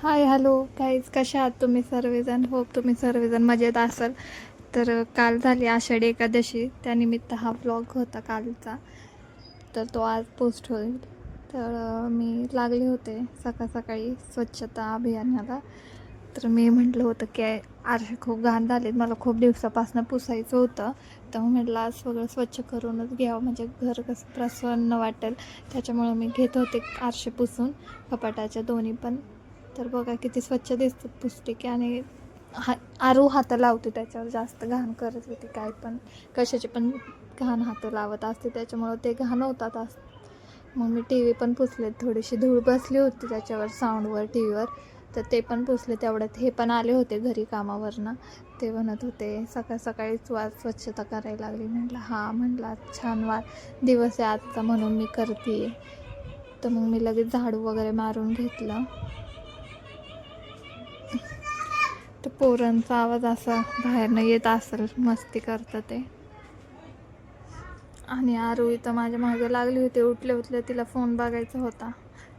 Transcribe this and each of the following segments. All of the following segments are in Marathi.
हाय हॅलो गाईज, कशा आहात तुम्ही सर्वजण? होप तुम्ही सर्वजण मजेत असाल. तर काल झाली आषाढी एकादशी, त्यानिमित्त हा ब्लॉग होता कालचा. तर तो आज पोस्ट होईल. तर मी लागले होते सकाळ सकाळी स्वच्छता अभियानाला. तर मी म्हटलं होतं की आरसे खूप घाण झालेत, मला खूप दिवसापासून पुसायचं होतं. तर म्हटलं आज सगळं स्वच्छ करूनच घ्यावं, म्हणजे घर कसं प्रसन्न वाटेल. त्याच्यामुळं मी घेत होते आरसे पुसून कपाटाच्या दोन्ही पण. तर बघा किती स्वच्छ दिसतात पुसते की. आणि आरू हातं लावते त्याच्यावर, जास्त घाण करत होती, काय पण कशाचे पण घाण हातं लावत असते, त्याच्यामुळं ते घाण होतात. मग मी टी व्ही पण पुसले, थोडीशी धूळ बसली होती त्याच्यावर साऊंडवर टी व्हीवर, तर ते पण पुसले. तेवढ्यात हे पण आले होते घरी कामावरनं. ते म्हणत होते सकाळ सकाळीच स्वच्छता करायला लागली. म्हटलं छान दिवस आहे आजचा म्हणून मी करते. तर मग मी लगेच झाडू वगैरे मारून घेतलं. तर पोरांचा आवाज असा बाहेरनं येत असेल, मस्ती करतं ते. आणि आरू इथं माझ्या मागे लागली होती, उठल्या तिला फोन बघायचा होता.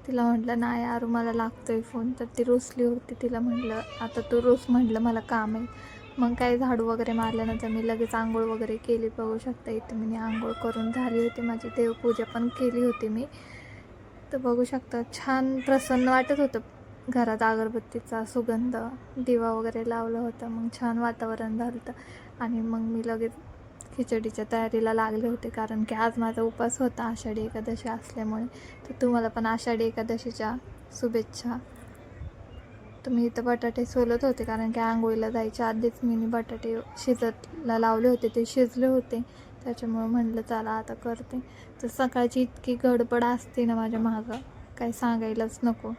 तिला म्हटलं नाही आरू मला लागतोय फोन, तर ती रुसली होती. तिला म्हटलं आता तू रुस, म्हटलं मला काम आहे. मग काय झाडू वगैरे मारल्यानंतर मी लगेच आंघोळ वगैरे केली. बघू शकता इथं मी आंघोळ करून झाली होती, माझी देवपूजा पण केली होती मी. तर बघू शकता छान प्रसन्न वाटत होतं. घरात अगरबत्तीचा सुगंध, दिवा वगैरे लावलं होतं, मग छान वातावरण झालं होतं. आणि मग मी लगेच खिचडीच्या तयारीला लागले होते, कारण की आज माझा उपवास होता आषाढी एकादशी असल्यामुळे. तर तुम्हाला पण आषाढी एकादशीच्या शुभेच्छा. तर मी इथं बटाटे सोलत होते, कारण की आंघोळीला जायच्या आधीच मी बटाटे शिजतला लावले होते, ते शिजले होते. त्याच्यामुळं म्हटलं चला आता करते. तर सकाळची इतकी गडबड असते ना माझ्या मागं, काही सांगायलाच नको.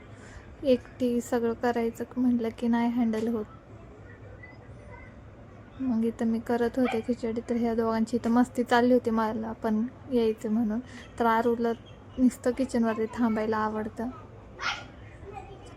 एकटी सगळं करायचं म्हटलं की नाही हँडल होत. मग इथं मी करत होते खिचडी. तर ह्या दोघांची इथं मस्ती चालली होती, मला पण यायचं म्हणून. तर आरूला नुसतं किचनवरती थांबायला आवडतं.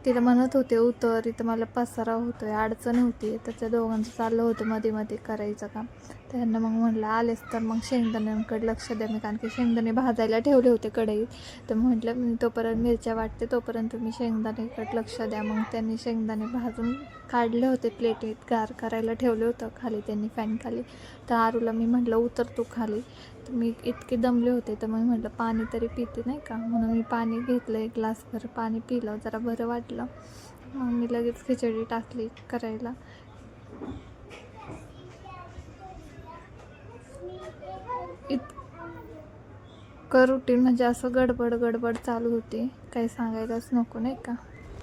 तिला म्हणत होते उतर, इथं मला पसारा होतोय, अडचण होती. तर त्या दोघांचं चाललं होतं मध्ये मध्ये करायचं काम. त्यांना मग म्हटलं आलेच तर मग शेंगदाण्यांकडे लक्ष द्या मी, कारण की शेंगदाणे भाजायला ठेवले होते कढईत. तर म्हटलं मी तोपर्यंत मिरच्या वाटते, तोपर्यंत तुम्ही शेंगदाणेकडे लक्ष द्या. मग त्यांनी शेंगदाणे भाजून काढले होते, प्लेटीत गार करायला ठेवलं होतं खाली त्यांनी फॅन खाली. तर आरूला मी म्हटलं उतर तू खाली. तर मी इतके दमले होते, तर मग म्हटलं पाणी तरी पिते नाही का, म्हणून मी पाणी घेतलं, एक ग्लासभर पाणी पिलं, जरा बरं वाटलं. मग मी लगेच खिचडी टाकली करायला. इतकं रुटीन म्हणजे असं गडबड चालू होती, काही सांगायलाच नको नाही का.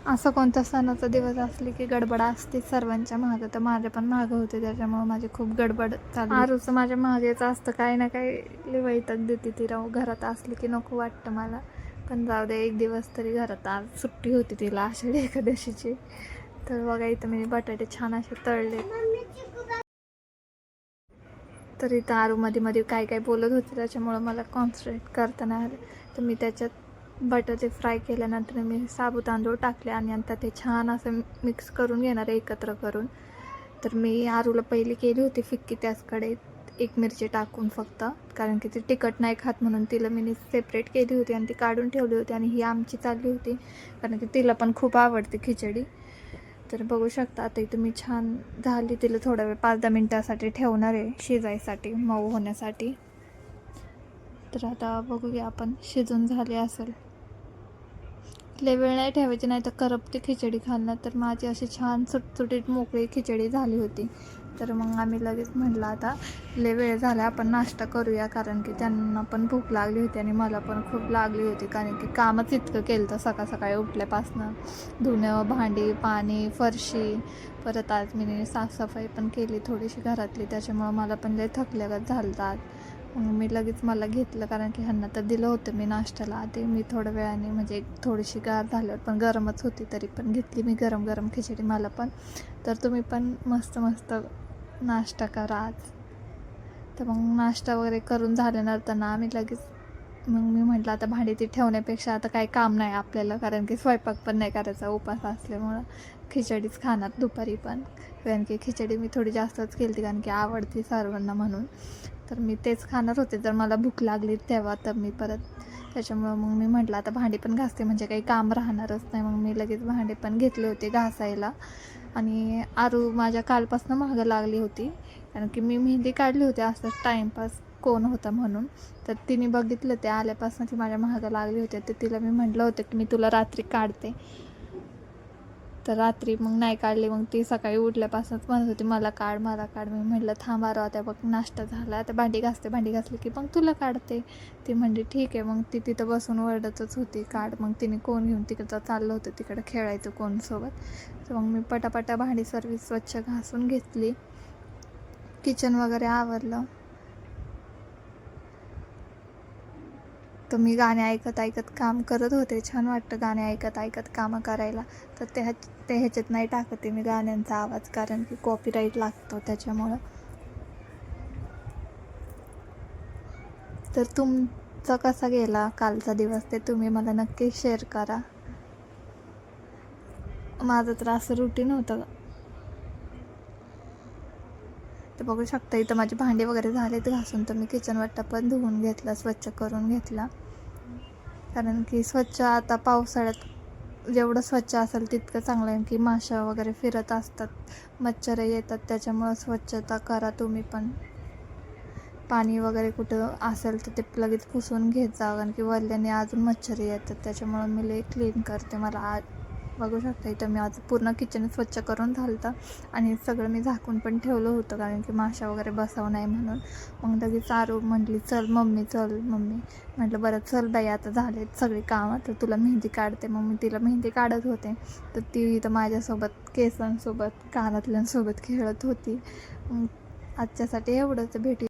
असं कोणता सणाचा दिवस असले की गडबड असते सर्वांच्या मागं. तर माझ्या पण मागं होते, त्याच्यामुळे माझी खूप गडबड चालू. आरूचं माझ्या मागेच असतं, काही ना काही वैताग देते ती. राहू घरात असली की नको वाटतं मला. पण जाऊ दे, एक दिवस तरी घरात, आज सुट्टी होती तिला आषाढी एकादशीची. तर बघा इथं मी बटाटे छान असे तळले. तर इथं आरू मध्ये काय काय बोलत होते, त्याच्यामुळं मला कॉन्सन्ट्रेट करता नाही आलं. तर मी त्याच्यात बटाटे फ्राय केल्यानंतर मी साबुत तांदूळ टाकले आणि नंतर ते छान असं मिक्स करून घेणार एकत्र करून. तर मी आरूला पहिली केली होती फिक्की, त्याचकडे एक मिरची टाकून फक्त, कारण की ती तिखट नाही खात म्हणून तिला मी सेपरेट केली होती आणि ती काढून ठेवली होती. आणि ही आमची चालली होती, कारण की तिला पण खूप आवडते खिचडी. तर बघू शकता आता इथं मी छान झाली, तिला थोडा वेळ 5-10 मिनटासाठी ठेवणार आहे शिजायसाठी, मऊ होण्यासाठी. तर आता बघूया आपण, शिजून झाली असेल. लय वेळ नाही ठेवायची, नाही तर करपते खिचडी खाल्लं. तर माझी अशी छान सुटसुटीत मोकळी खिचडी झाली होती. तर मग आम्ही लगेच म्हटलं आता लय वेळ झाला, आपण नाश्ता करूया, कारण की त्यांना पण भूक लागली होती आणि मला पण खूप लागली होती, कारण की कामच इतकं केलं तर सकाळ सकाळी उठल्यापासनं. धुणं, भांडी, पाणी, फरशी, परत आज मी साफसफाई पण केली थोडीशी घरातली, त्याच्यामुळं मला पण लय थकल्यागत झालं आज. मग मी लगेच मला घेतलं, कारण की ह्यांना तर दिलं होतं मी नाश्त्याला आधी. मी थोड्या वेळाने म्हणजे थोडीशी गार झाल्यावर, पण गरमच होती तरी पण घेतली मी गरम गरम खिचडी मला पण. तर तुम्ही पण मस्त मस्त नाश्ता करा आज. तर मग नाश्ता वगैरे करून झाल्यानंतर ना आम्ही लगेच, मग मी म्हटलं आता भांडी ती ठेवण्यापेक्षा आता काही काम नाही आपल्याला, कारण की स्वयंपाक पण नाही करायचा उपास असल्यामुळं. खिचडीच खाणार दुपारी पण, कारण की खिचडी मी थोडी जास्तच केली होती, कारण की आवडती सर्वांना म्हणून. तर मी तेच खाणार होते, जर मला भूक लागली तेव्हा. तर मी परत त्याच्यामुळं मग मी म्हटलं आता भांडी पण घासते, म्हणजे काही काम राहणारच नाही. मग मी लगेच भांडी पण घेतले होते घासायला. आणि आरू माझ्या कालपासून मागं लागली होती, कारण की मी मेहंदी काढली होती असंच टाईमपास कोण होता म्हणून. तर तिने बघितलं, ते आल्यापासून ती माझ्या मागं लागली होती. तर तिला मी म्हटलं होतं की मी तुला रात्री काढते, तर रात्री मग नाही काढली. मग ती सकाळी उठल्यापासूनच म्हणत होती मला काढ मला काढ. मी म्हटलं थांबा आता बघ नाश्ता झाला, आता भांडी घासते, भांडी घासली की मग तुला काढते. ती म्हणली ठीक आहे. मग ती तिथं बसून ओरडतच होती काढ. मग तिने कोण घेऊन तिकडचं चाललं होतं तिकडं खेळायचं कोणसोबत. तर मग मी पटापटा भांडी सर्व स्वच्छ घासून घेतली, किचन वगैरे आवरलं. तर मी गाणे ऐकत ऐकत काम करत होते. छान वाटतं गाणे ऐकत ऐकत कामं करायला. तर ते ह्याच्यात नाही टाकते मी गाण्यांचा आवाज, कारण की कॉपीराईट लागतो त्याच्यामुळं. तर तुमचा कसा गेला कालचा दिवस ते तुम्ही मला नक्की शेअर करा. माझं तर असं रुटीन होतं. तर बघू शकता इथं माझी भांडी वगैरे झालेत घासून. तर मी किचन वाटा पण धुवून घेतला, स्वच्छ करून घेतला. कारण की स्वच्छ आता पावसाळ्यात जेवढं स्वच्छ असेल तितकं चांगलं आहे, की माशा वगैरे फिरत असतात, मच्छर येतात. त्याच्यामुळं स्वच्छता करा तुम्ही पण. पाणी वगैरे कुठं असेल तर ते लगेच पुसून घेत जा, कारण की वल्ल्याने अजून मच्छर येतात. त्याच्यामुळं मी लई क्लीन करते. मला बघू शकता इथं मी आज पूर्ण किचन स्वच्छ करून झालं आणि सगळं मी झाकून पण ठेवलं होतं, कारण की माशा वगैरे बसावं नाही म्हणून. मग लगेच आरू म्हटली चल मम्मी चल मम्मी. म्हटलं बरं चल बाई आता झालेत सगळी कामं, तर तुला मेहंदी काढते. मग मी तिला मेहंदी काढत होते. तर ती इथं माझ्यासोबत केसांसोबत कानातल्यांसोबत खेळत होती. आजच्यासाठी एवढंच. भेटी